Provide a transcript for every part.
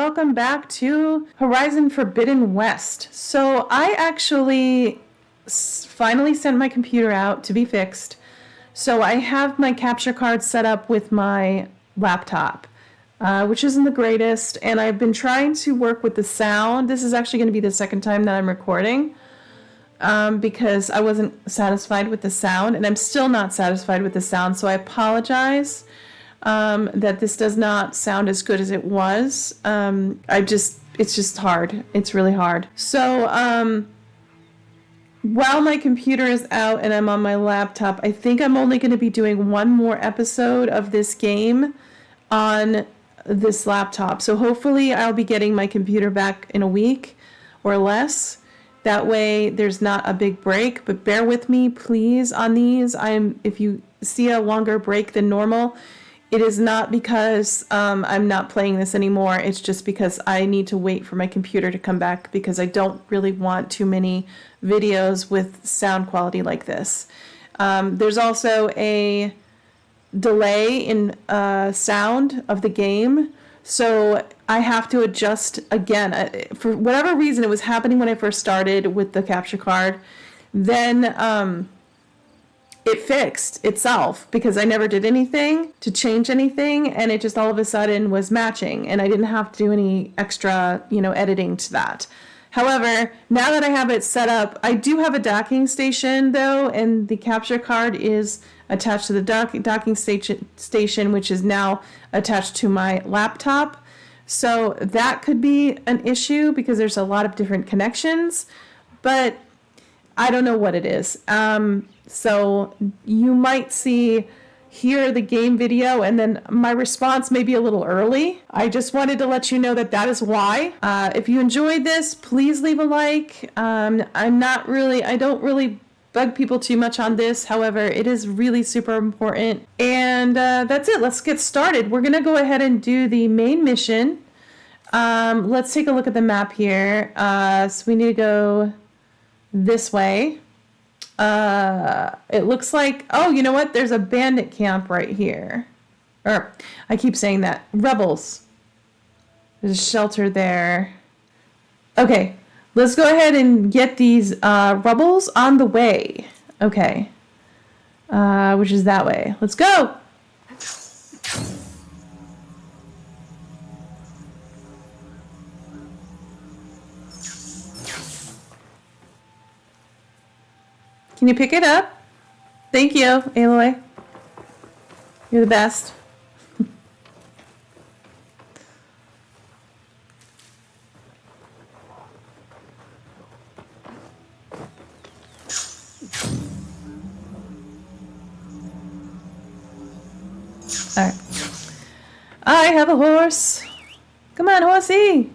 welcome back to Horizon Forbidden West. So I actually finally sent my computer out to be fixed. So I have my capture card set up with my laptop, which isn't the greatest, and I've been trying to work with the sound. This is actually going to be the second time that I'm recording because I wasn't satisfied with the sound, and I'm still not satisfied with the sound, so I apologize that this does not sound as good as it was. It's just hard. It's really hard. So while my computer is out and I'm on my laptop, I think I'm only going to be doing one more episode of this game on this laptop. So hopefully I'll be getting my computer back in a week or less. That way there's not a big break, but bear with me please on these. If you see a longer break than normal, it is not because I'm not playing this anymore. It's just because I need to wait for my computer to come back because I don't really want too many videos with sound quality like this. There's also a delay in sound of the game, so I have to adjust again. For whatever reason, it was happening when I first started with the capture card. Then it fixed itself because I never did anything to change anything, and it just all of a sudden was matching, and I didn't have to do any extra, editing to that. However, now that I have it set up, I do have a docking station though, and the capture card is attached to the docking station, which is now attached to my laptop. So that could be an issue because there's a lot of different connections, but I don't know what it is. So you might hear the game video and then my response may be a little early. I just wanted to let you know that is why. If you enjoyed this, please leave a like. I don't really bug people too much on this. However, it is really super important. And that's it. Let's get started. We're going to go ahead and do the main mission. Let's take a look at the map here. So we need to go this way. It looks like, oh, you know what? There's a bandit camp right here. Or, I keep saying that. Rebels. There's a shelter there. Okay, let's go ahead and get these rebels on the way. Okay. Which is that way. Let's go! Can you pick it up? Thank you, Aloy. You're the best. All right. I have a horse. Come on, horsey.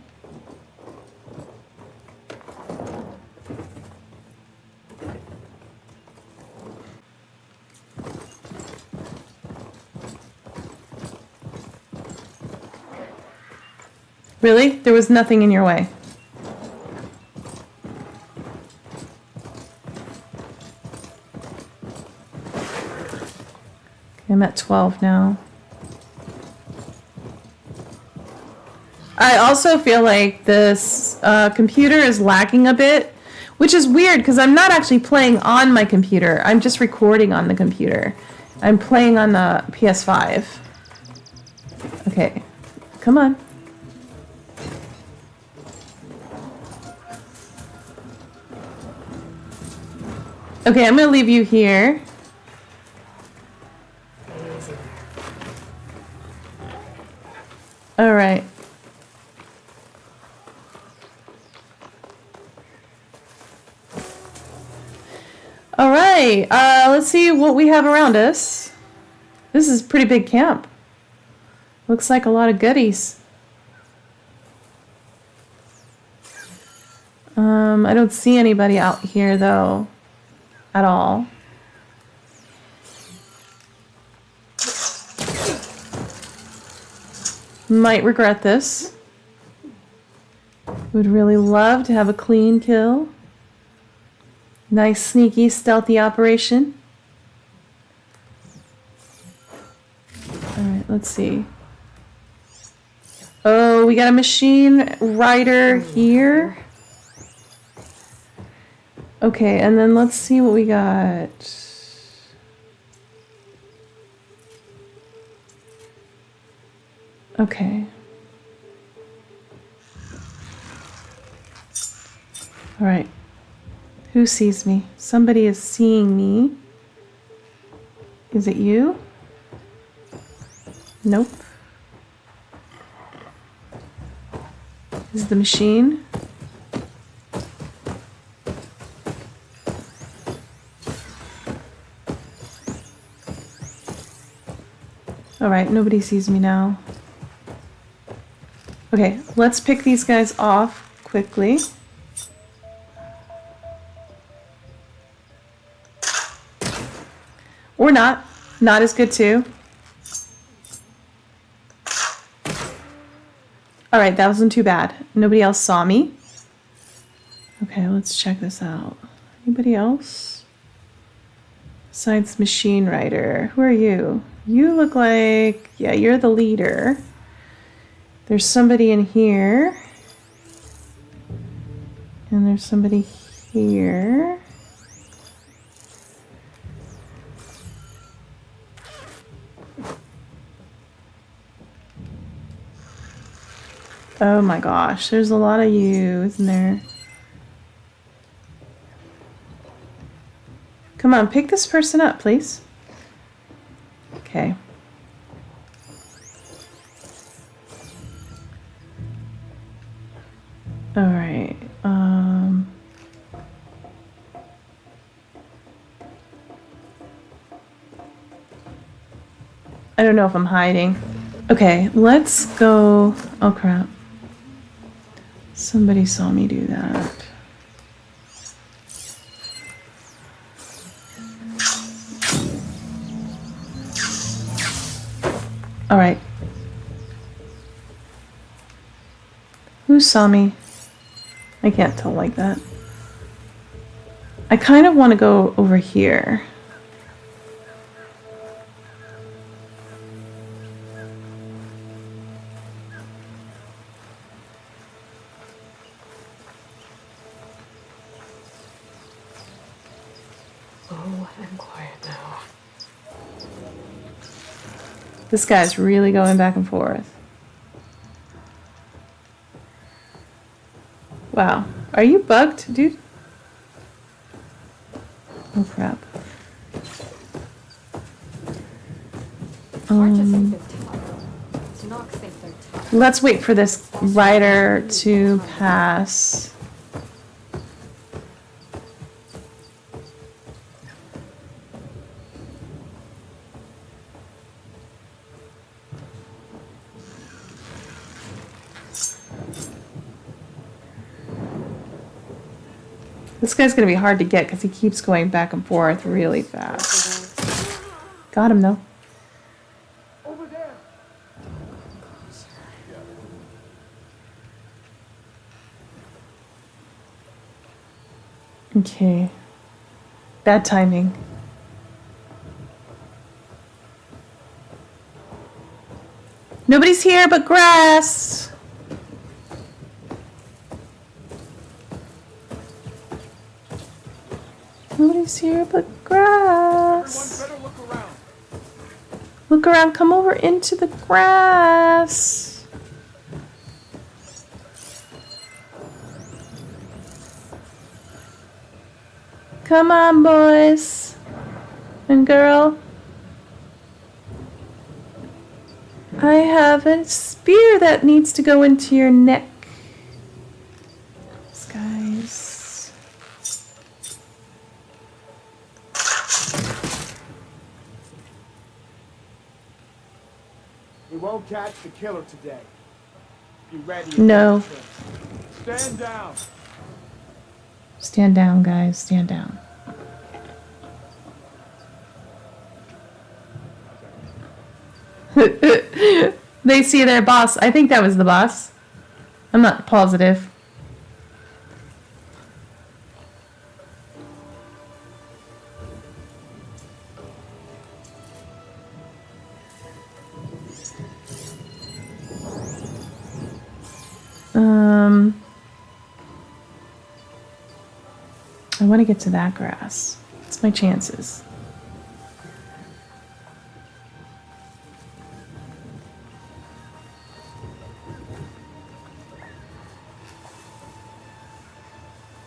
Really? There was nothing in your way. Okay, I'm at 12 now. I also feel like this computer is lagging a bit, which is weird because I'm not actually playing on my computer. I'm just recording on the computer. I'm playing on the PS5. Okay, come on. Okay, I'm going to leave you here. All right. All right, let's see what we have around us. This is a pretty big camp. Looks like a lot of goodies. I don't see anybody out here, though. At all. Might regret this. Would really love to have a clean kill. Nice, sneaky, stealthy operation. Alright, let's see. Oh, we got a machine rider here. Okay, and then let's see what we got. Okay. All right. Who sees me? Somebody is seeing me. Is it you? Nope. Is the machine? All right, nobody sees me now. Okay, let's pick these guys off quickly. Or not. Not as good too. All right, that wasn't too bad. Nobody else saw me. Okay, let's check this out. Anybody else? Besides Machine Rider. Who are you? You look like, yeah, you're the leader. There's somebody in here. And there's somebody here. Oh my gosh, there's a lot of you, isn't there? Come on, pick this person up, please. Okay. All right. I don't know if I'm hiding. Okay, let's go. Oh crap. Somebody saw me do that. All right. Who saw me? I can't tell like that. I kind of want to go over here. Oh, I'm quiet now. This guy's really going back and forth. Wow. Are you bugged, dude? Oh crap. Let's wait for this rider to pass. This guy's gonna be hard to get because he keeps going back and forth really fast. Got him though. Over there. Okay. Bad timing. Nobody's here but grass. Nobody's here but grass. Everyone better look around. Look around, come over into the grass. Come on, boys and girl. I have a spear that needs to go into your neck. These guys. We won't catch the killer today. Be ready. No. Stand down. Stand down, guys. Stand down. They see their boss. I think that was the boss. I'm not positive. I want to get to that grass. What's my chances?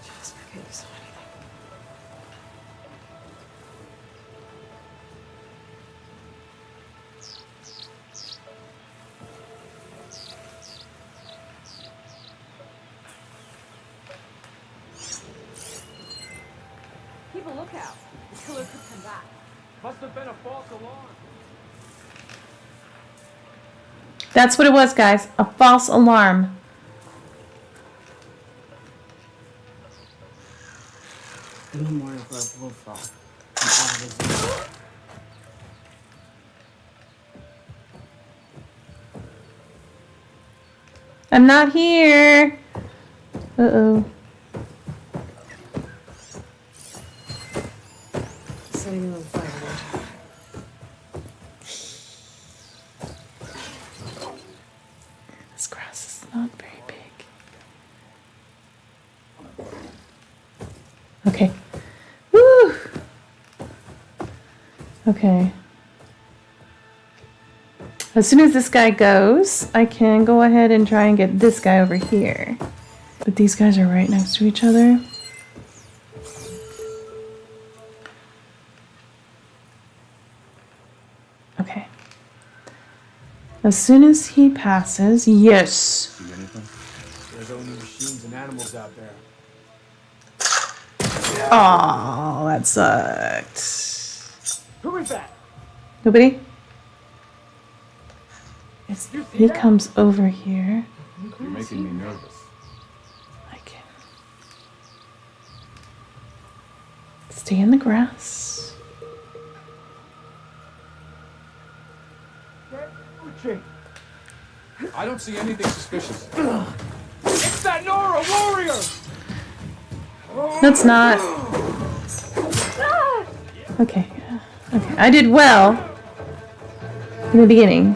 Just forget you saw anything. Keep a lookout. The killer could come back. Must have been a false alarm. That's what it was, guys. A false alarm. No more for a bullfrog. And all this. I'm not here. Uh-oh. Setting it on fire. This grass is not very big. Okay. Woo! Okay. As soon as this guy goes, I can go ahead and try and get this guy over here. But these guys are right next to each other. Okay. As soon as he passes, yes. See anything? There's only machines and animals out there. Oh, that sucked. Who is that? Nobody? If he comes over here, You're making me nervous. I can stay in the grass. I don't see anything suspicious. It's that Nora warrior! That's not. Okay. Okay. I did well in the beginning.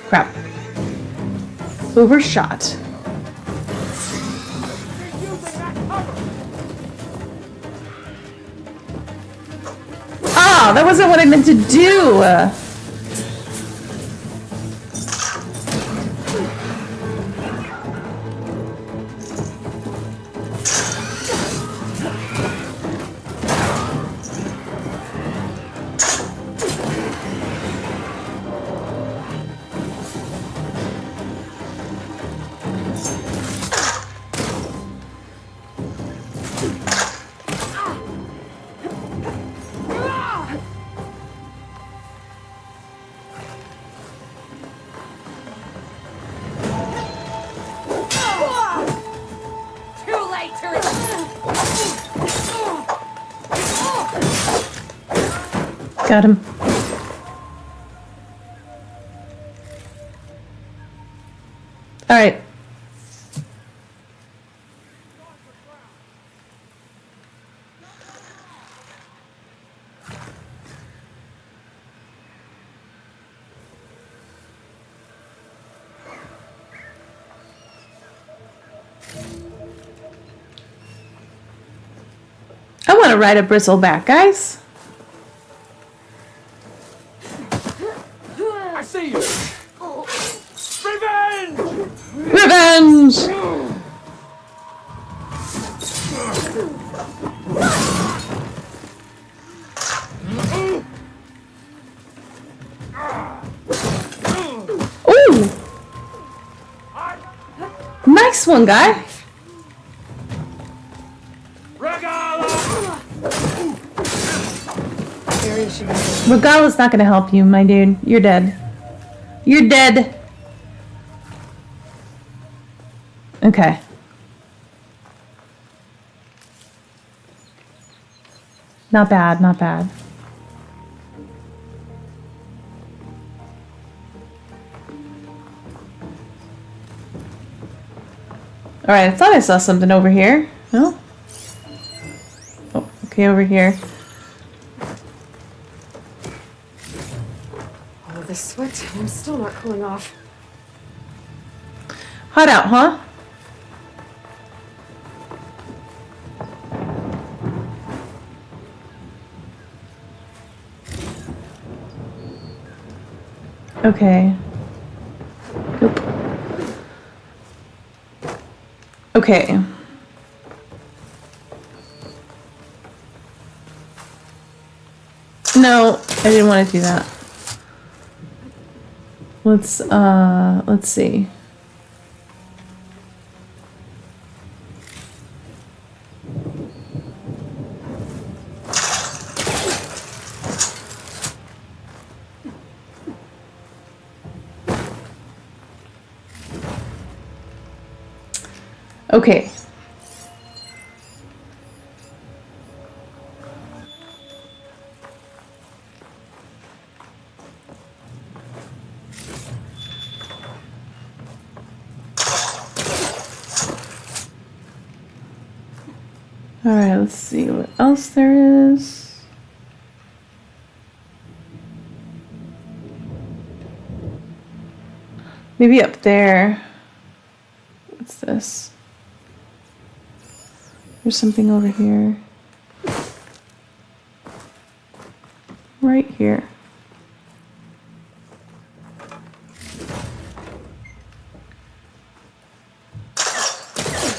Crap. Overshot. Ah, that wasn't what I meant to do. Too late to Got him. All right. I want to ride a bristleback, guys. I see you! Revenge! Revenge! Ooh! Nice one, guy. Area should be good. Regala's not gonna help you, my dude. You're dead. You're dead. Okay. Not bad, not bad. Alright, I thought I saw something over here. No? Oh, okay, over here. All of this sweat. I'm still not cooling off. Hot out, huh? Okay. Nope. Okay. No, I didn't want to do that. Let's see. Okay. All right, let's see what else there is. Maybe up there. What's this? There's something over here. Right here.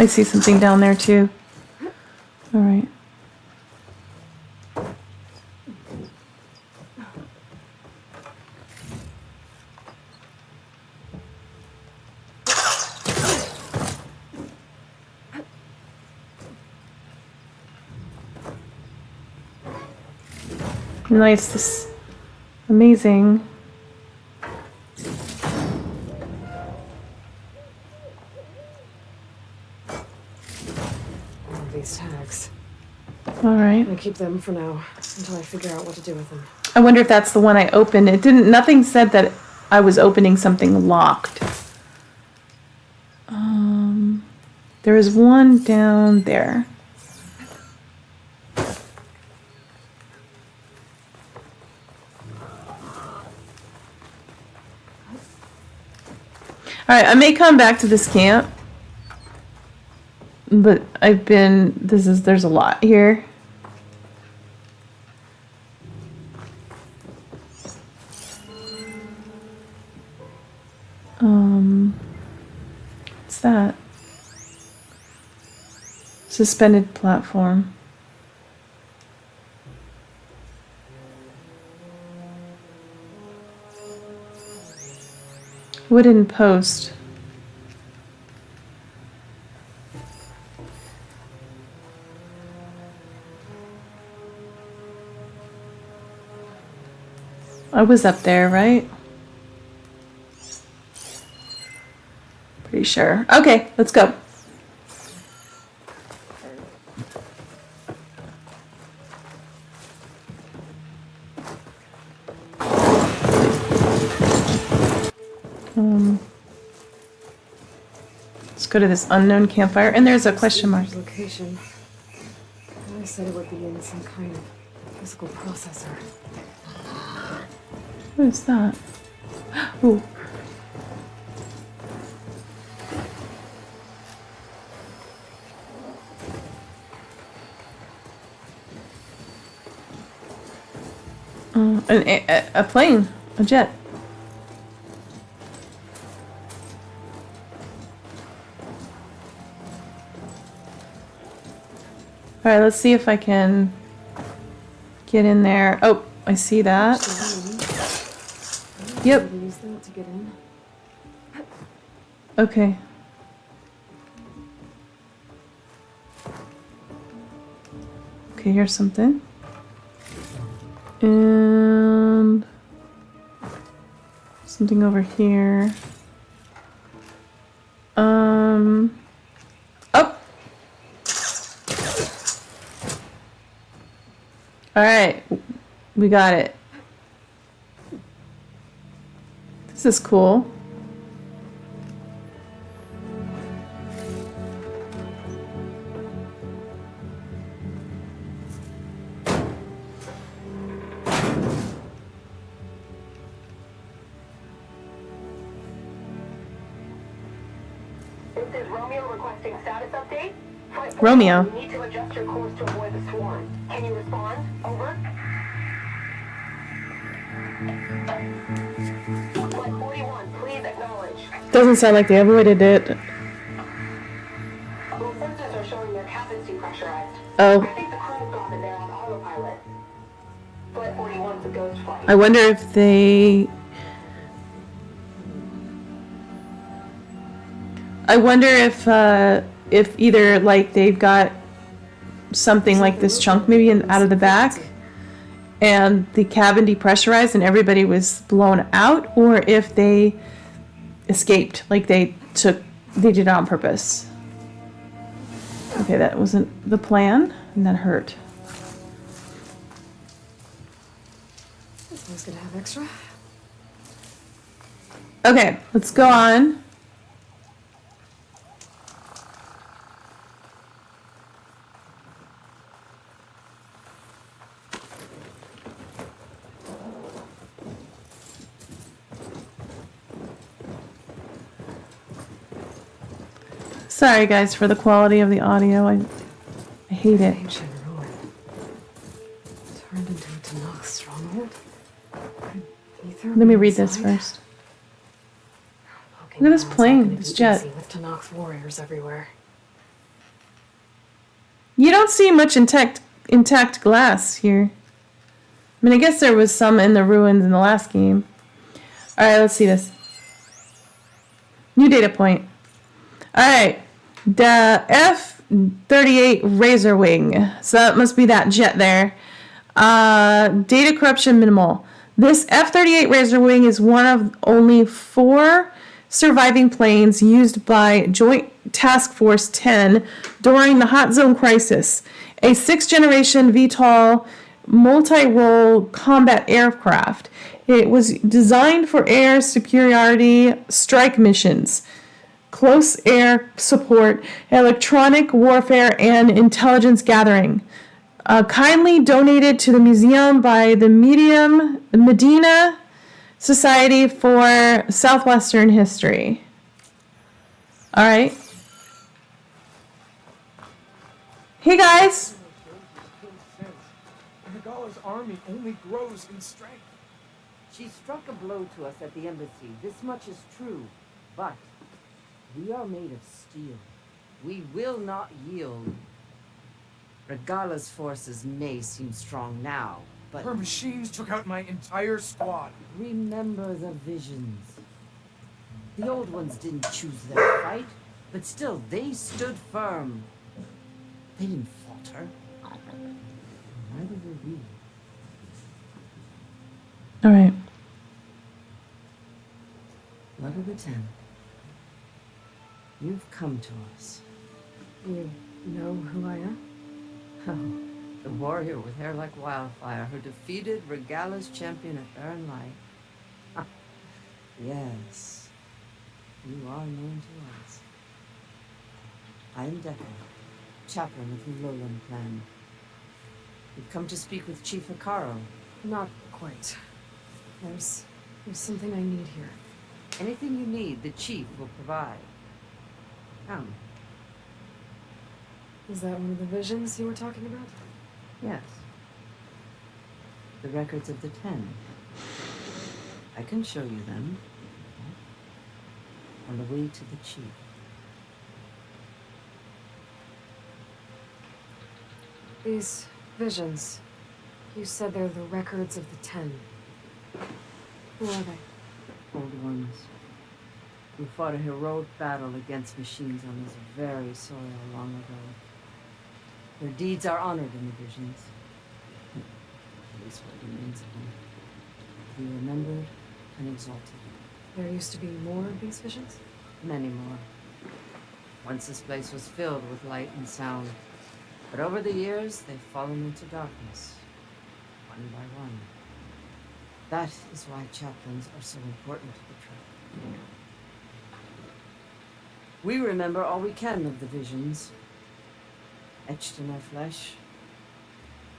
I see something down there too. All right. Nice, this amazing. All these tags. All right. I'm gonna keep them for now until I figure out what to do with them. I wonder if that's the one I opened. It didn't, nothing said that I was opening something locked. There is one down there. All right, I may come back to this camp, but there's a lot here. What's that? Suspended platform. Wooden post. I was up there, right? Pretty sure. Okay, let's go. Let's go to this unknown campfire, and there's a question mark. Location. I said it would be in some kind of physical processor. What is that? Ooh. A plane, a jet. All right, let's see if I can get in there. Oh, I see that. Yep. Use that to get in. Okay. Okay, here's something. And something over here. Oh. All right. We got it. This is cool. Romeo requesting status update. Flight 41, Romeo. you need to adjust your course to avoid the swarm. Can you respond? Over. Flight 41, please acknowledge. Doesn't sound like they avoided it. Well, sensors are showing their cabins depressurized. Oh. I think the crew's gone and they're on autopilot. Flight 41's a ghost flight. I wonder if they... I wonder if either like they've got something like this chunk maybe out of the back and the cabin depressurized and everybody was blown out, or if they escaped, like they did it on purpose. Okay, that wasn't the plan, and that hurt. This one's gonna have extra. Okay, let's go on. Sorry guys for the quality of the audio. I hate it. Ancient ruin. Turned into a Tanakh stronghold. Aether Let me read this inside? first. Look at this Pokemon's plane, not gonna this be jet. easy with Tanakh's warriors everywhere. You don't see much intact glass here. I mean, I guess there was some in the ruins in the last game. Alright, let's see this. New data point. Alright. The F-38 Razor Wing. So that must be that jet there. Data corruption minimal. This F-38 Razor Wing is one of only 4 surviving planes used by Joint Task Force 10 during the Hot Zone Crisis, a 6th-generation VTOL multi-role combat aircraft. It was designed for air superiority strike missions, close air support, electronic warfare, and intelligence gathering. Kindly donated to the museum by the Medina Society for Southwestern History. All right. Hey guys. Regala's army only grows in strength. She struck a blow to us at the embassy. This much is true. But we are made of steel. We will not yield. Regala's forces may seem strong now, but Her machines took out my entire squad. remember the visions. The old ones didn't choose their fight, but still they stood firm. They didn't falter. Neither will we. All right. Blood of the Ten. You've come to us. You know who I am? Oh, the warrior with hair like wildfire who defeated Regala's champion at Barren Light. Yes, you are known to us. I am Decker, chaplain of the Lowland clan. We've come to speak with Chief Hikaru. Not quite. There's something I need here. Anything you need, the chief will provide. Come. Is that one of the visions you were talking about? Yes. The records of the 10. I can show you them. On the way to the chief. These visions. You said they're the records of the 10. Who are they? Old ones. Who fought a heroic battle against machines on this very soil long ago. Their deeds are honored in the visions. At least what remains of them. To be remembered and exalted. There used to be more of these visions? Many more. Once this place was filled with light and sound. But over the years, they've fallen into darkness. One by one. That is why chaplains are so important to the tribe. We remember all we can of the visions. Etched in our flesh.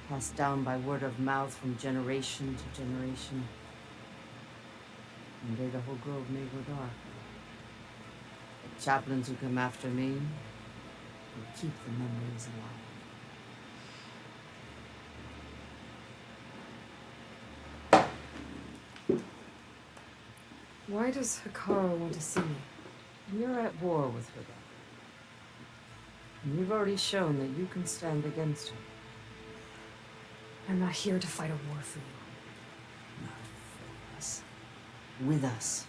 Passed down by word of mouth from generation to generation. One day the whole grove may go dark. chaplains who come after me will keep the memories alive. Why does Hikaru want to see me? You're at war with her. And you've already shown that you can stand against her. I'm not here to fight a war for you. Not for us. With us.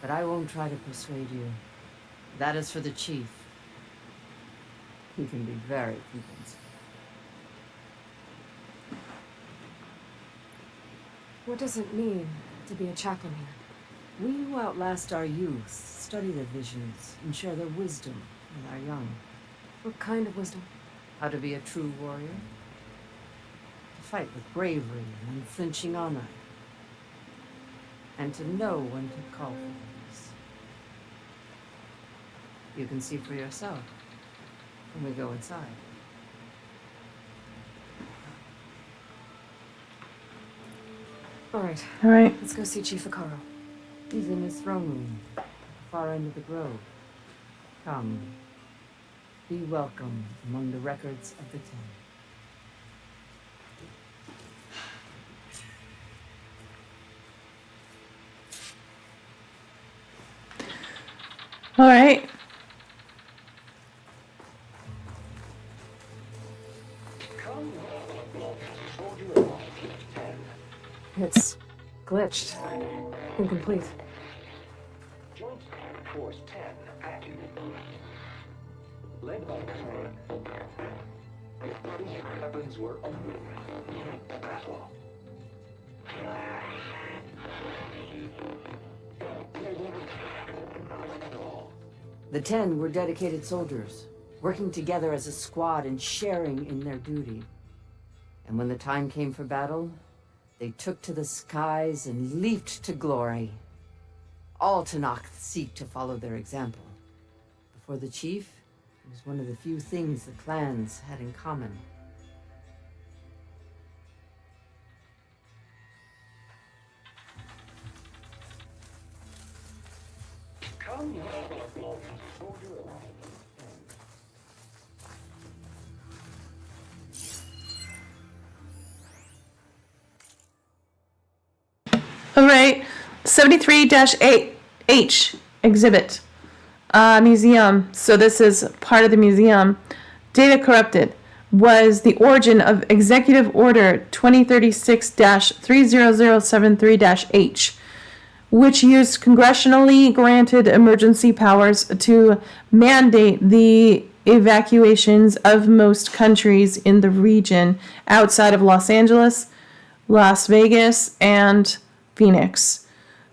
But I won't try to persuade you. That is for the chief. He can be very convincing. What does it mean to be a chaplain here? We who outlast our youth study their visions and share their wisdom with our young. What kind of wisdom? How to be a true warrior. To fight with bravery and unflinching honor. And to know when to call for things. You can see for yourself when we go inside. All right, All right. let's go see Chief Hikaru. He's in his throne room, at the far end of the grove. Come, be welcome among the records of the 10. All right. It's glitched. Incomplete. Joint Force 10 active. Led by Command. These weapons were open. Battle. The 10 were dedicated soldiers, working together as a squad and sharing in their duty. And when the time came for battle, they took to the skies and leaped to glory. All Tanakh seek to follow their example. Before the chief, it was one of the few things the clans had in common. All right. 73-8H exhibit. Museum. So this is part of the museum. Data corrupted was the origin of Executive Order 2036-30073-H, which used congressionally granted emergency powers to mandate the evacuations of most countries in the region outside of Los Angeles, Las Vegas, and Phoenix.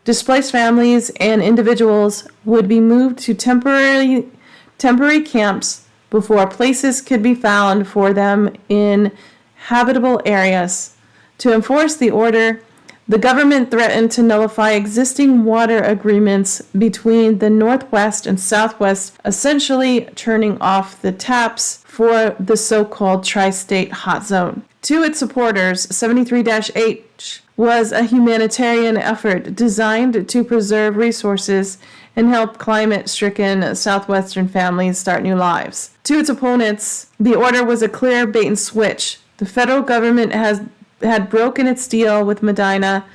Displaced families and individuals would be moved to temporary camps before places could be found for them in habitable areas. To enforce the order, the government threatened to nullify existing water agreements between the Northwest and Southwest, essentially turning off the taps for the so-called tri-state hot zone. To its supporters, 73-H was a humanitarian effort designed to preserve resources and help climate-stricken Southwestern families start new lives. To its opponents, the order was a clear bait and switch. The federal government had broken its deal with Medina,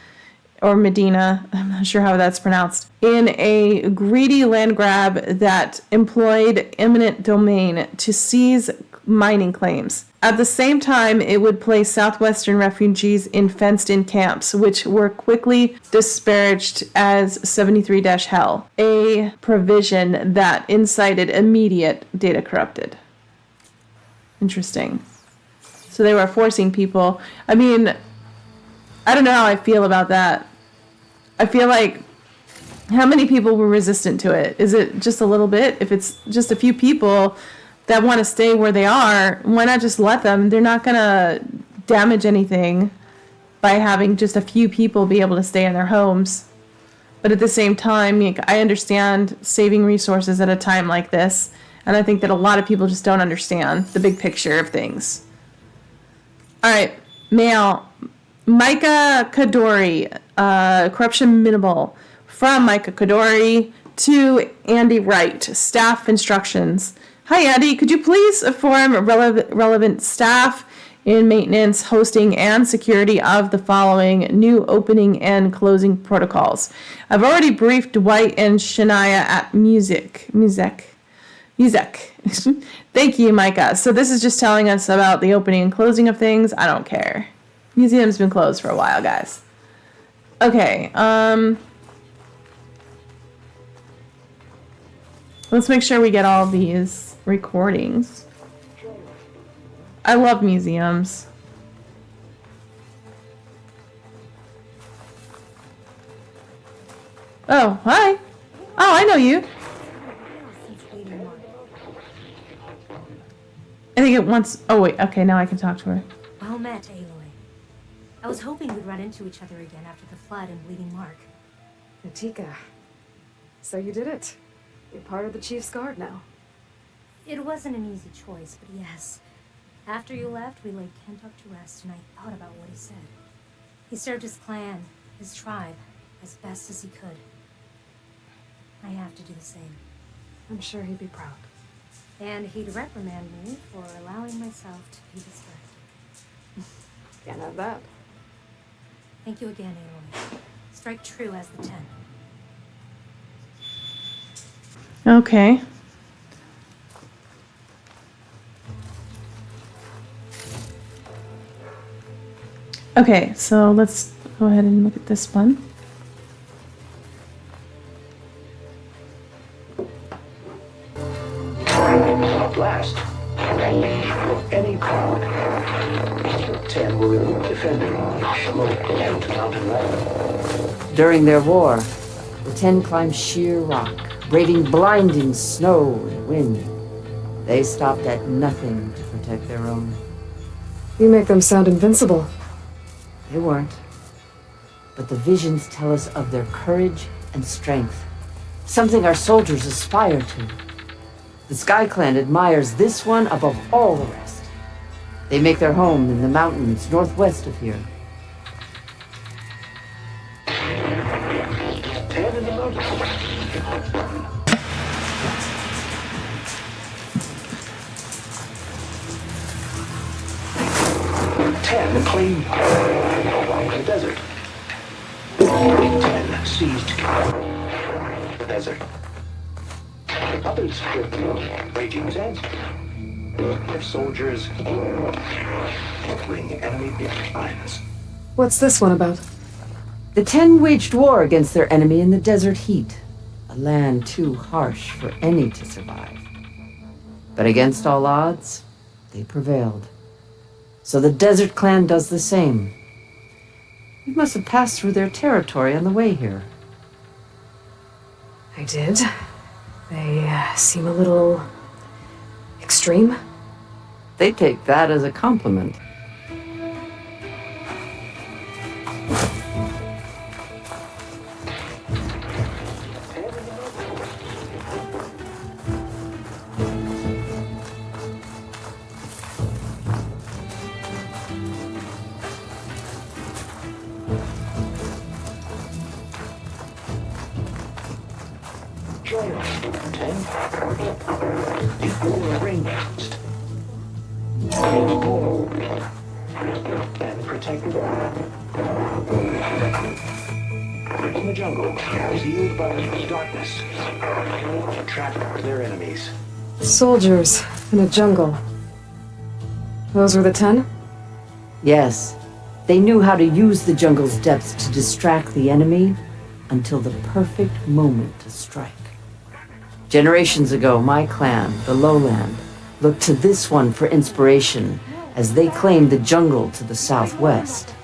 I'm not sure how that's pronounced, in a greedy land grab that employed eminent domain to seize mining claims. At the same time, it would place Southwestern refugees in fenced-in camps, which were quickly disparaged as 73-Hell, a provision that incited immediate data corrupted. Interesting. So they were forcing people. I mean, I don't know how I feel about that. I feel like, how many people were resistant to it? Is it just a little bit? If it's just a few people that want to stay where they are, why not just let them? They're not going to damage anything by having just a few people be able to stay in their homes. But at the same time, I understand saving resources at a time like this, and I think that a lot of people just don't understand the big picture of things. All right, mail. Micah Kadori, corruption minimal. From Micah Kadori to Andy Wright, staff instructions. Hi, Andy. Could you please inform relevant staff in maintenance, hosting, and security of the following new opening and closing protocols? I've already briefed Dwight and Shania at Music. Thank you, Micah. So this is just telling us about the opening and closing of things. I don't care. Museum's been closed for a while, guys. Okay, let's make sure we get all these recordings. I love museums. Oh, hi. Oh, I know you. I think it wants... Oh, wait. Okay, now I can talk to her. Well met, Aloy. I was hoping we'd run into each other again after the flood and Bleeding Mark. Natika. So you did it. You're part of the Chief's Guard now. It wasn't an easy choice, but yes. After you left, we laid Kentuck to rest, and I thought about what he said. He served his clan, his tribe, as best as he could. I have to do the same. I'm sure he'd be proud. And he'd reprimand me for allowing myself to be distracted. Can't have that. Thank you again, Aloy. Strike true as the 10. Okay. Okay, so let's go ahead and look at this one. At last, any cloud. 10 were defending the local mountain land. During their war, the 10 climbed sheer rock, braving blinding snow and wind. They stopped at nothing to protect their own. You make them sound invincible. They weren't. But the visions tell us of their courage and strength, something our soldiers aspire to. The Sky Clan admires this one above all the rest. They make their home in the mountains northwest of here. 10 in the mountains. 10 claimed the desert. 10 seized the desert. Others with raging sands. Their soldiers killing enemy lines. What's this one about? The 10 waged war against their enemy in the desert heat, a land too harsh for any to survive. But against all odds, they prevailed. So the Desert Clan does the same. You must have passed through their territory on the way here. I did. They seem a little extreme. They take that as a compliment. Join us, 10. Before a rainburst. And protected in the jungle, sealed by the darkness, to trap their enemies. Soldiers in a jungle. Those were the 10? Yes, they knew how to use the jungle's depths to distract the enemy until the perfect moment to strike. Generations ago, my clan, the Lowland, looked to this one for inspiration as they claimed the jungle to the southwest.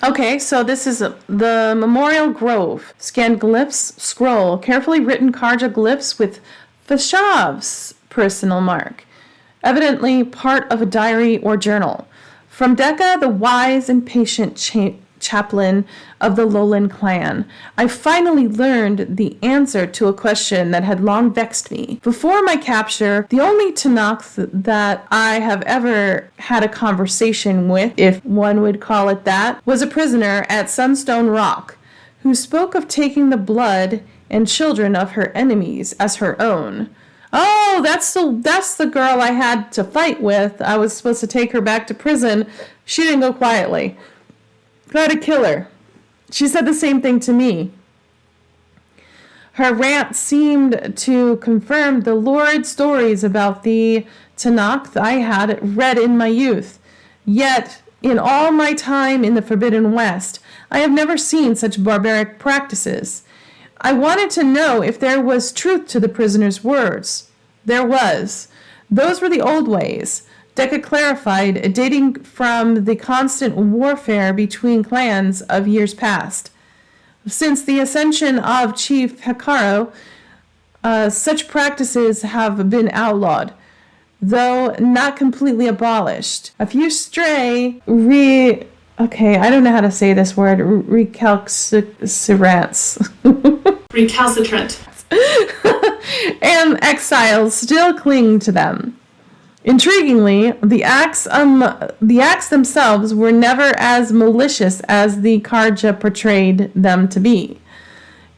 Okay, so this is the Memorial Grove. Scan glyphs, scroll, carefully written Karja glyphs with Fashav's personal mark. Evidently part of a diary or journal. From Decca, the wise and patient chaplain of the Lowland clan. I finally learned the answer to a question that had long vexed me. Before my capture, the only Tanakh that I have ever had a conversation with, if one would call it that, was a prisoner at Sunstone Rock, who spoke of taking the blood and children of her enemies as her own. Oh, that's the girl I had to fight with. I was supposed to take her back to prison. She didn't go quietly. I had to kill her. She said the same thing to me. Her rant seemed to confirm the lurid stories about the Tanakh I had read in my youth. Yet, in all my time in the Forbidden West, I have never seen such barbaric practices. I wanted to know if there was truth to the prisoner's words. There was. Those were the old ways. Decca clarified, dating from the constant warfare between clans of years past. Since the ascension of Chief Hekaro, such practices have been outlawed, though not completely abolished. A few stray I don't know how to say this word, recalcitrants. Recalcitrant. And exiles still cling to them. Intriguingly, the acts themselves were never as malicious as the Karja portrayed them to be.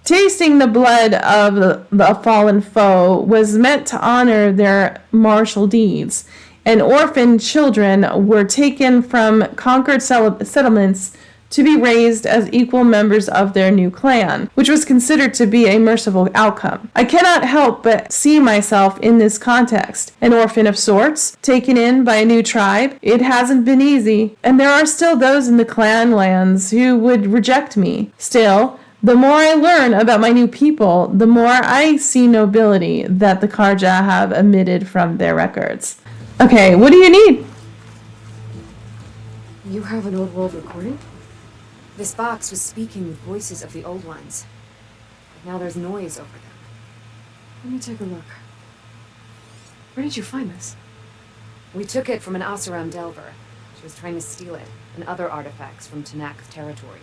Tasting the blood of the fallen foe was meant to honor their martial deeds, and orphaned children were taken from conquered settlements to be raised as equal members of their new clan, which was considered to be a merciful outcome. I cannot help but see myself in this context, an orphan of sorts, taken in by a new tribe. It hasn't been easy, and there are still those in the clan lands who would reject me. Still, the more I learn about my new people, the more I see nobility that the Karja have omitted from their records. Okay, what do you need? You have an old world recording? This box was speaking with voices of the old ones. But now there's noise over them. Let me take a look. Where did you find this? We took it from an Oseram Delver. She was trying to steal it, and other artifacts from Tanakh territory.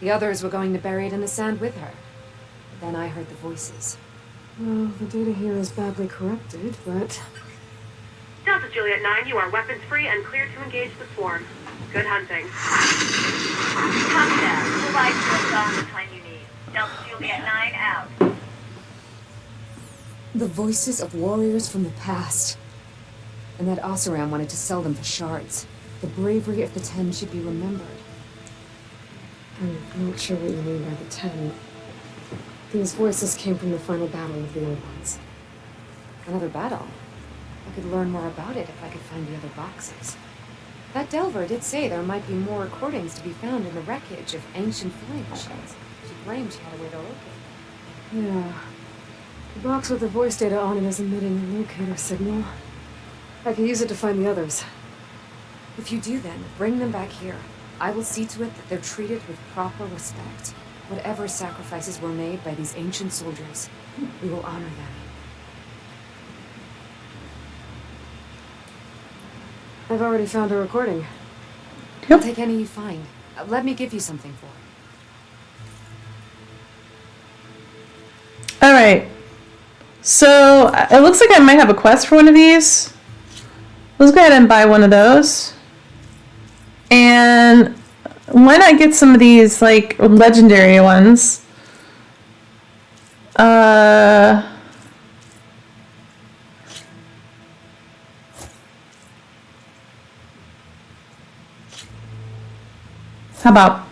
The others were going to bury it in the sand with her. But then I heard the voices. Well, the data here is badly corrupted, but... Delta Juliet 9, you are weapons free and cleared to engage the swarm. Good hunting. Copy that. Provide for all the time you need. Delta Juliet 9 out. The voices of warriors from the past. And that Oseram wanted to sell them for shards. The bravery of the 10 should be remembered. I'm not sure what you mean by the 10. These voices came from the final battle of the Old Ones. Another battle? I could learn more about it if I could find the other boxes. That Delver did say there might be more recordings to be found in the wreckage of ancient flying machines. She claimed she had a way to locate them. Yeah. The box with the voice data on it is emitting a locator signal. I could use it to find the others. If you do then, bring them back here. I will see to it that they're treated with proper respect. Whatever sacrifices were made by these ancient soldiers, we will honor them. I've already found a recording. Yep. I'll take any you find. Let me give you something for it. All right. So it looks like I might have a quest for one of these. Let's go ahead and buy one of those. And when I get some of these like legendary ones, how about?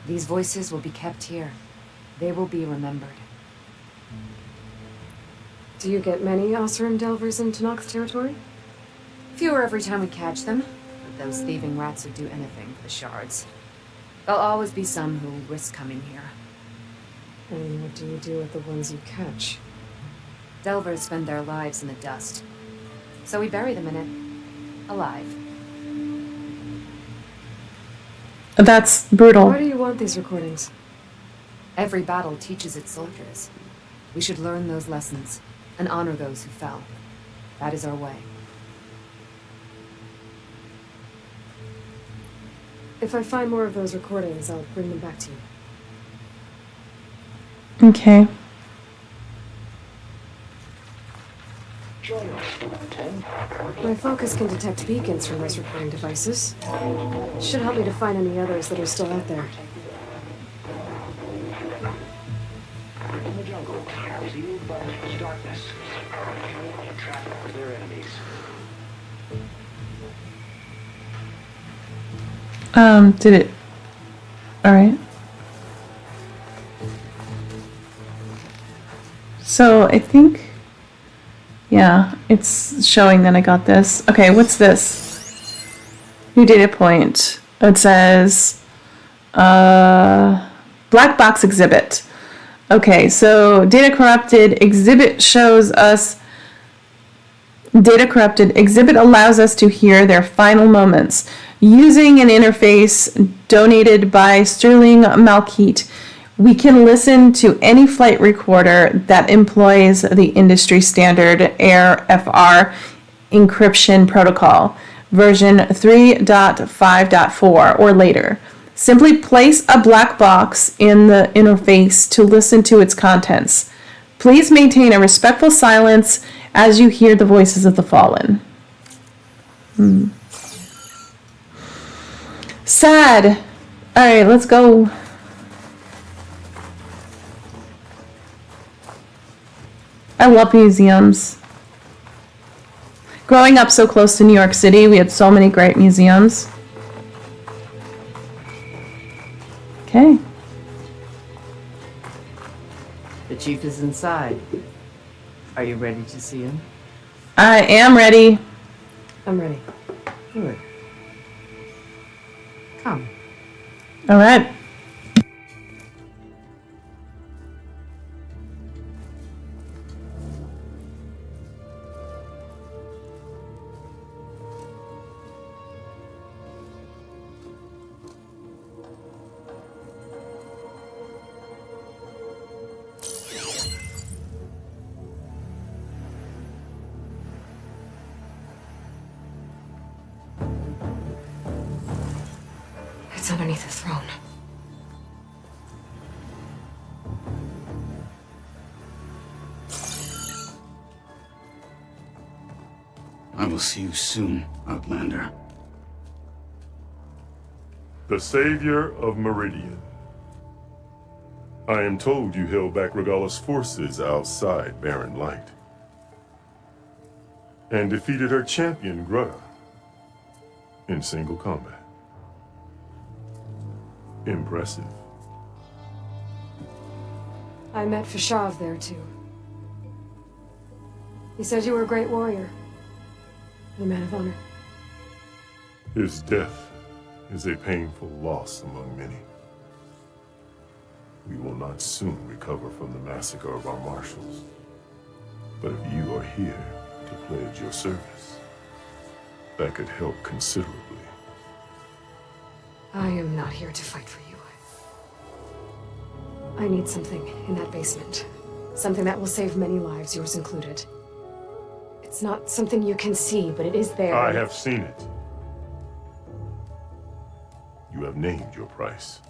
These voices will be kept here. They will be remembered. Do you get many Oseram Delvers in Tanakh territory? Fewer every time we catch them, but those thieving rats would do anything for the shards. There'll always be some who risk coming here. And what do you do with the ones you catch? Delvers spend their lives in the dust. So we bury them in it, alive. That's brutal. Why do you want these recordings? Every battle teaches its soldiers. We should learn those lessons and honor those who fell. That is our way. If I find more of those recordings, I'll bring them back to you. Okay. Join us, 10. My focus can detect beacons from those recording devices. Should help me to find any others that are still out there. In the jungle, sealed by darkness. Can track their enemies. Did it? Alright. So, I think... Yeah, it's showing that I got this. Okay, what's this? New data point. It says... black box exhibit. Okay, so data corrupted. Exhibit shows us... Data corrupted. Exhibit allows us to hear their final moments. Using an interface donated by Sterling Malkeet, we can listen to any flight recorder that employs the industry standard AIR-FR encryption protocol, version 3.5.4 or later. Simply place a black box in the interface to listen to its contents. Please maintain a respectful silence as you hear the voices of the fallen. Sad. Alright, let's go. I love museums. Growing up so close to New York City, we had so many great museums. Okay. The chief is inside. Are you ready to see him? I am ready. I'm ready. Good. Come. Alright. It's underneath the throne. I will see you soon, Outlander. The savior of Meridian. I am told you held back Regala's forces outside Barren Light. And defeated her champion, Grutta, in single combat. Impressive. I met Fashav there, too. He said you were a great warrior. And a man of honor. His death is a painful loss among many. We will not soon recover from the massacre of our marshals. But if you are here to pledge your service, that could help considerably. I am not here to fight for you. I need something in that basement. Something that will save many lives, yours included. It's not something you can see, but it is there. I have seen it. You have named your price.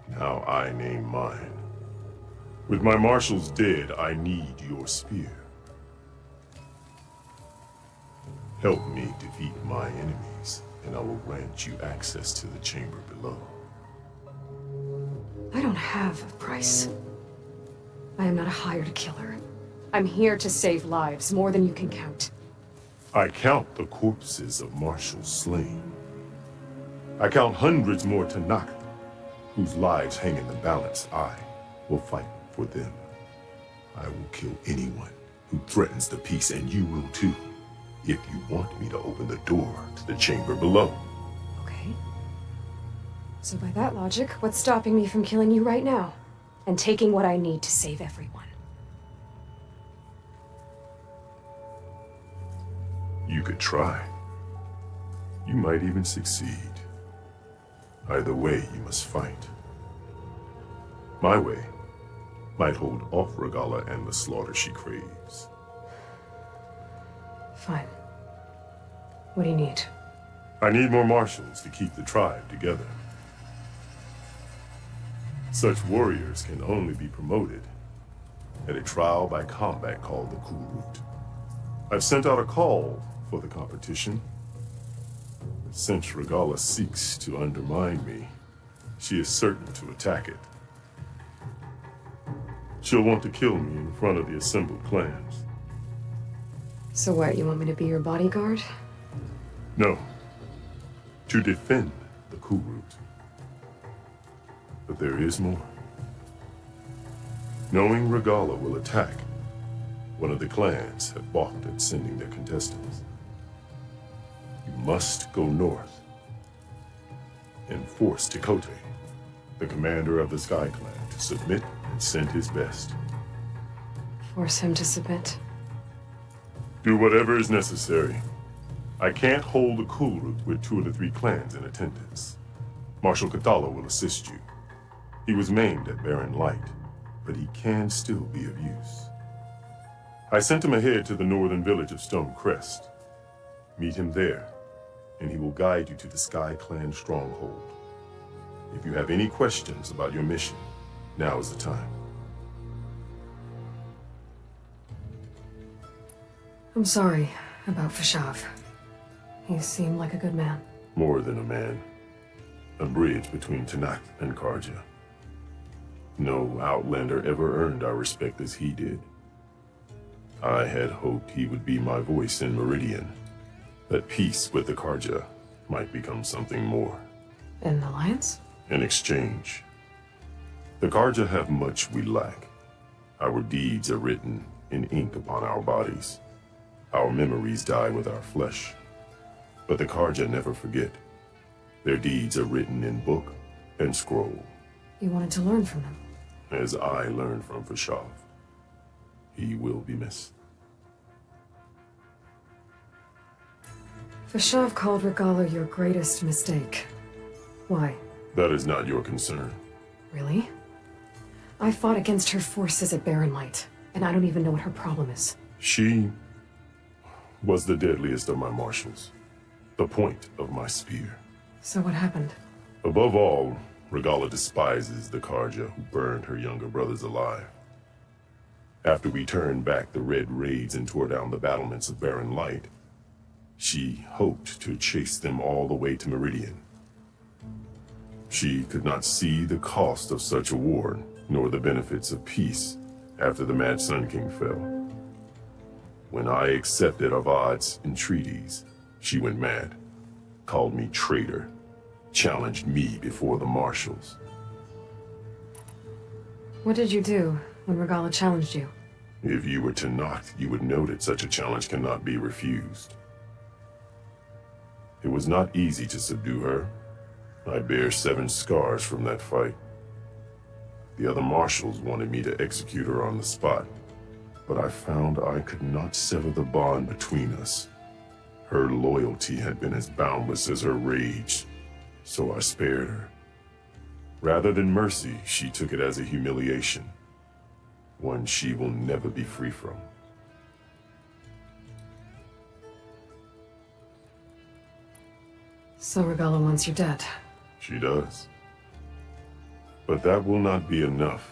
Now I name mine. With my marshals dead, I need your spear. Help me defeat my enemies, and I will grant you access to the chamber below. I don't have a price. I am not a hired killer. I'm here to save lives, more than you can count. I count the corpses of marshals slain. I count hundreds more Tanakh, whose lives hang in the balance. I will fight for them. I will kill anyone who threatens the peace, and you will too, if you want me to open the door to the chamber below. Okay. So by that logic, what's stopping me from killing you right now? And taking what I need to save everyone? You could try. You might even succeed. Either way, you must fight. My way might hold off Regala and the slaughter she craves. Fine. What do you need? I need more marshals to keep the tribe together. Such warriors can only be promoted at a trial by combat called the Cool Route. I've sent out a call for the competition. Since Regala seeks to undermine me, she is certain to attack it. She'll want to kill me in front of the assembled clans. So what, you want me to be your bodyguard? No. To defend the Cool Route. But there is more. Knowing Regala will attack, one of the clans have balked at sending their contestants. You must go north and force Tekote, the commander of the Sky Clan, to submit and send his best. Force him to submit? Do whatever is necessary. I can't hold the Cool Route with 2 of the 3 clans in attendance. Marshal Cathala will assist you. He was maimed at Barren Light, but he can still be of use. I sent him ahead to the northern village of Stone Crest. Meet him there, and he will guide you to the Sky Clan stronghold. If you have any questions about your mission, now is the time. I'm sorry about Fashav. He seemed like a good man. More than a man. A bridge between Tanakh and Karja. No Outlander ever earned our respect as he did. I had hoped he would be my voice in Meridian, that peace with the Karja might become something more. An alliance? In exchange. The Karja have much we lack. Our deeds are written in ink upon our bodies. Our memories die with our flesh. But the Karja never forget. Their deeds are written in book and scroll. You wanted to learn from them? As I learned from Fashav. He will be missed. Fashav called Regala your greatest mistake. Why? That is not your concern. Really? I fought against her forces at Barren Light, and I don't even know what her problem is. She was the deadliest of my marshals. The point of my spear. So what happened? Above all, Regala despises the Karja who burned her younger brothers alive. After we turned back the Red Raids and tore down the battlements of Barren Light, she hoped to chase them all the way to Meridian. She could not see the cost of such a war, nor the benefits of peace after the Mad Sun King fell. When I accepted Avad's entreaties, she went mad, called me traitor, challenged me before the marshals. What did you do when Regala challenged you? If you were Tanakh, you would know that such a challenge cannot be refused. It was not easy to subdue her. I bear 7 scars from that fight. The other marshals wanted me to execute her on the spot, but I found I could not sever the bond between us. Her loyalty had been as boundless as her rage, so I spared her. Rather than mercy, she took it as a humiliation, one she will never be free from. So Regala wants you dead. She does. But that will not be enough.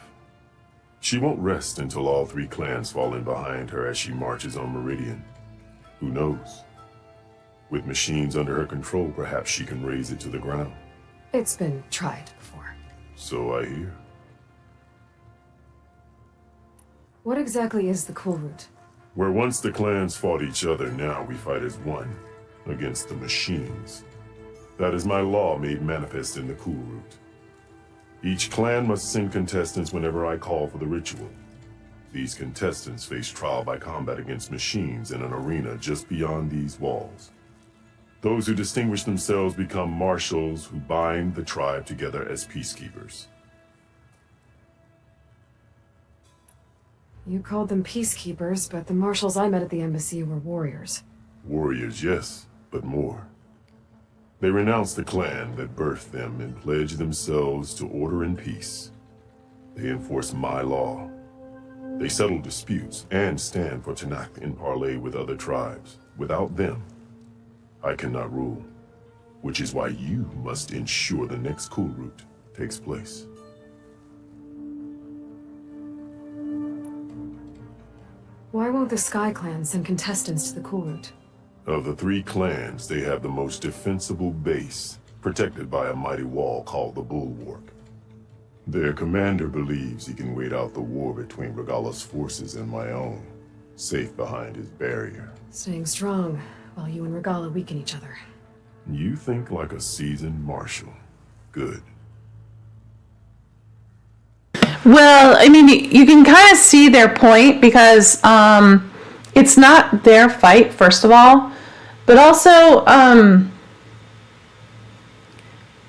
She won't rest until all 3 clans fall in behind her as she marches on Meridian. Who knows? With machines under her control, perhaps she can raise it to the ground. It's been tried before. So I hear. What exactly is the Cool Route? Where once the clans fought each other, now we fight as one, against the machines. That is my law made manifest in the Cool Route. Each clan must send contestants whenever I call for the ritual. These contestants face trial by combat against machines in an arena just beyond these walls. Those who distinguish themselves become marshals who bind the tribe together as peacekeepers. You called them peacekeepers, but the marshals I met at the embassy were warriors. Warriors, yes, but more. They renounce the clan that birthed them and pledge themselves to order and peace. They enforce my law. They settle disputes and stand for Tanakh in parley with other tribes. Without them, I cannot rule. which is why you must ensure the next cool route takes place. Why won't the Sky Clan send contestants to the cool route? Of the 3 clans, they have the most defensible base, protected by a mighty wall called the Bulwark. Their commander believes he can wait out the war between Regala's forces and my own, safe behind his barrier. Staying strong, while you and Regala weaken each other. You think like a seasoned marshal. Good. Well, I mean, you can kind of see their point because it's not their fight, first of all, but also,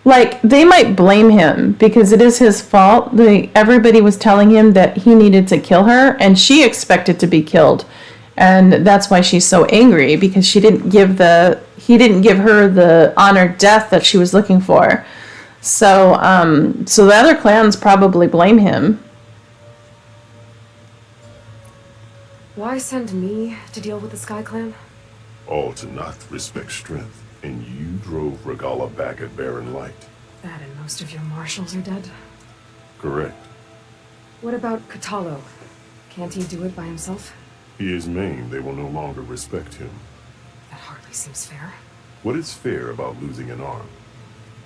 like, they might blame him because it is his fault. Everybody was telling him that he needed to kill her, and she expected to be killed. And that's why she's so angry, because he didn't give her the honored death that she was looking for. So the other clans probably blame him. Why send me to deal with the Sky Clan? All to not respect strength, and you drove Regala back at Barren Light. That and most of your marshals are dead? Correct. What about Katalo? Can't he do it by himself? He is maimed, they will no longer respect him. That hardly seems fair. What is fair about losing an arm?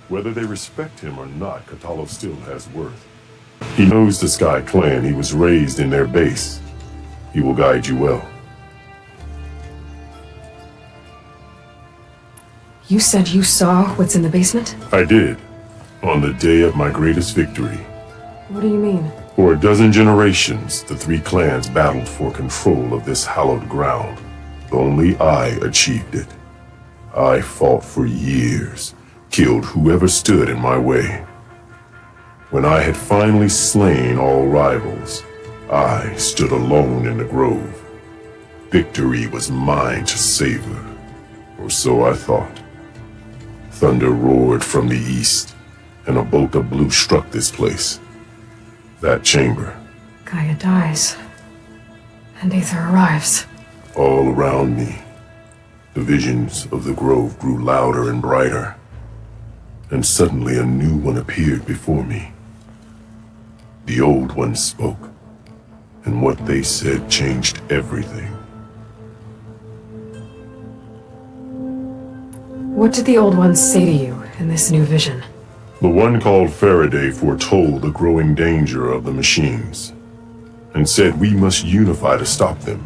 Whether they respect him or not, Katalo still has worth. He knows the Sky Clan. He was raised in their base. He will guide you well. You said you saw what's in the basement? I did, on the day of my greatest victory. What do you mean? For a dozen generations, the 3 clans battled for control of this hallowed ground. Only I achieved it. I fought for years, killed whoever stood in my way. When I had finally slain all rivals, I stood alone in the grove. Victory was mine to savor, or so I thought. Thunder roared from the east, and a bolt of blue struck this place. That chamber. Gaia dies, and Aether arrives. All around me, the visions of the grove grew louder and brighter, and suddenly a new one appeared before me. The old one spoke, and what they said changed everything. What did the old ones say to you in this new vision? The one called Faraday foretold the growing danger of the machines, and said we must unify to stop them.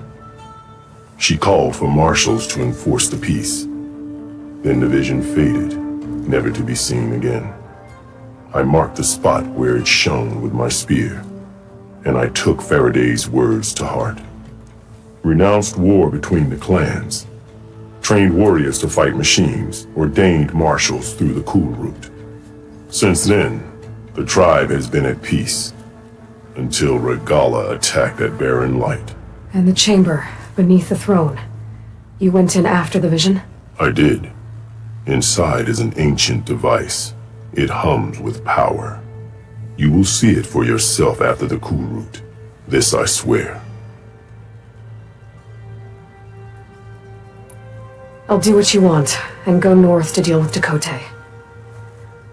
She called for marshals to enforce the peace. Then the vision faded, never to be seen again. I marked the spot where it shone with my spear, and I took Faraday's words to heart. Renounced war between the clans, trained warriors to fight machines, ordained marshals through the cool route. Since then, the tribe has been at peace, until Regala attacked at Barren Light. And the chamber, beneath the throne. You went in after the vision? I did. Inside is an ancient device. It hums with power. You will see it for yourself after the cool route. This I swear. I'll do what you want, and go north to deal with Dakota.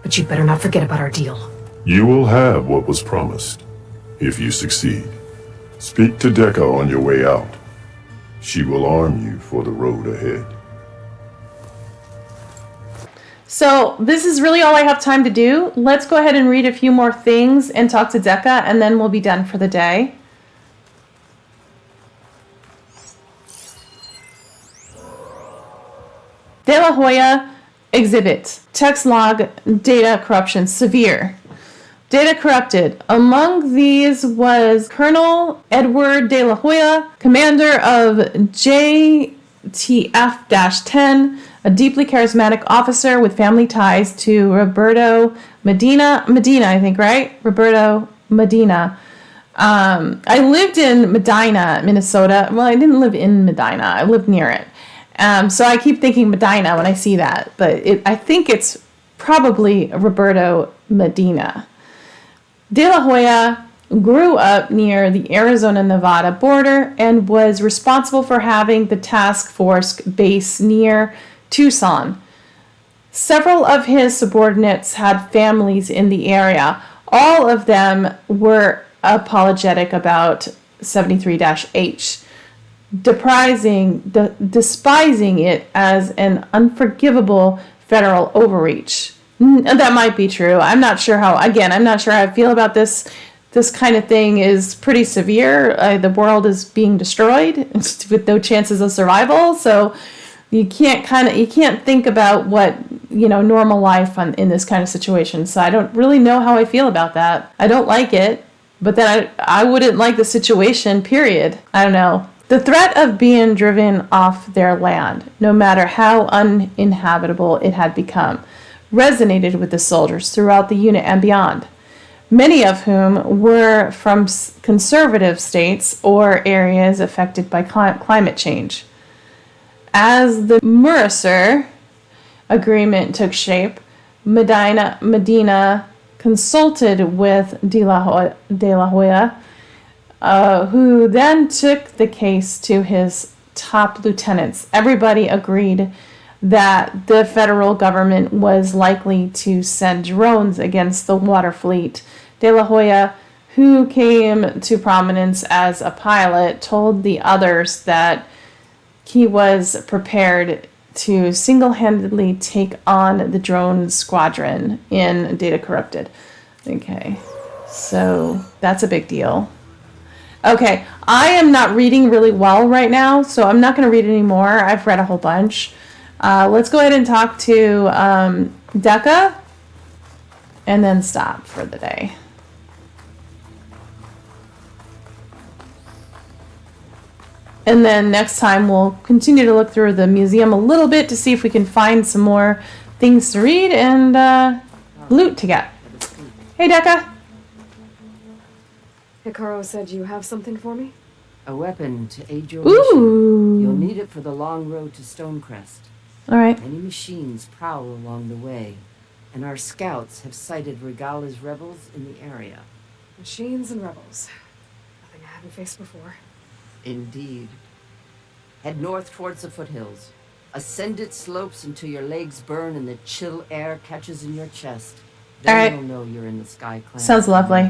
But you'd better not forget about our deal. You will have what was promised, if you succeed. Speak to Dekka on your way out. She will arm you for the road ahead. So this is really all I have time to do. Let's go ahead and read a few more things and talk to Dekka, and then we'll be done for the day. De La Hoya exhibit. Text log, data corruption severe. Data corrupted. Among these was Colonel Edward De La Hoya, commander of JTF-10, a deeply charismatic officer with family ties to Roberto Medina, I think, right? Roberto Medina. I lived in Medina, Minnesota. Well, I didn't live in Medina. I lived near it. So I keep thinking Medina when I see that, but I think it's probably Roberto Medina. De La Hoya grew up near the Arizona-Nevada border and was responsible for having the task force base near Tucson. Several of his subordinates had families in the area. All of them were apologetic about 73-H, despising it as an unforgivable federal overreach. That might be true. I'm not sure how I feel about this. This kind of thing is pretty severe. The world is being destroyed with no chances of survival. So you can't think about what, normal life in this kind of situation. So I don't really know how I feel about that. I don't like it, but then I wouldn't like the situation, period. I don't know. The threat of being driven off their land, no matter how uninhabitable it had become, resonated with the soldiers throughout the unit and beyond, many of whom were from conservative states or areas affected by climate change. As the Mercer agreement took shape, Medina consulted with De La Hoya, who then took the case to his top lieutenants. Everybody agreed that the federal government was likely to send drones against the water fleet. De La Hoya, who came to prominence as a pilot, told the others that he was prepared to single-handedly take on the drone squadron in Data Corrupted. Okay, so that's a big deal. Okay, I am not reading really well right now, so I'm not going to read anymore. I've read a whole bunch. Let's go ahead and talk to Decca and then stop for the day. And then next time we'll continue to look through the museum a little bit to see if we can find some more things to read and loot to get. Hey, Decca. Hikaru said you have something for me? A weapon to aid your mission. You'll need it for the long road to Stonecrest. All right. Many machines prowl along the way, and our scouts have sighted Regala's rebels in the area. Machines and rebels. Nothing I haven't faced before. Indeed. Head north towards the foothills. Ascend its slopes until your legs burn and the chill air catches in your chest. Then you'll know you're in the Sky Clan. Sounds lovely.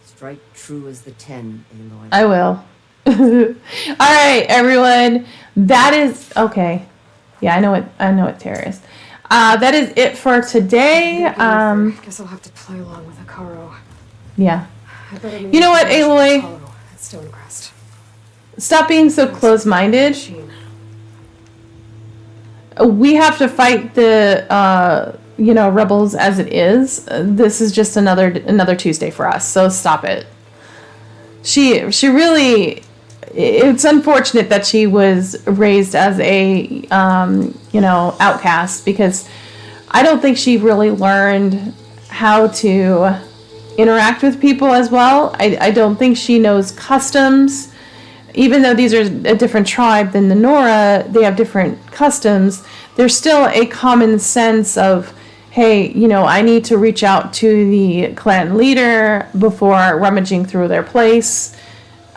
Strike true as the 10, Aloy. I will. All right, everyone. That is okay. Yeah, I know what terror is. That is it for today. Guess I'll have to play along with Hikaru. Yeah. You know what, Aloy? At Stonecrest. Stop being so close-minded. We have to fight the rebels as it is. This is just another Tuesday for us. So stop it. She really. It's unfortunate that she was raised as a outcast, because I don't think she really learned how to interact with people as well. I don't think she knows customs. Even though these are a different tribe than the Nora, they have different customs. There's still a common sense of, hey, I need to reach out to the clan leader before rummaging through their place.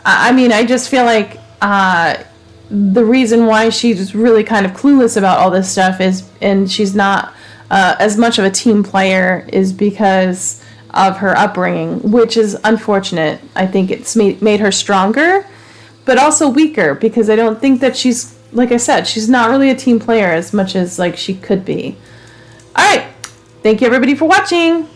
I mean, I just feel like the reason why she's really kind of clueless about all this stuff and she's not as much of a team player, is because of her upbringing, which is unfortunate. I think it's made her stronger, but also weaker, because I don't think that she's, like I said, she's not really a team player as much as like she could be. All right. Thank you everybody for watching.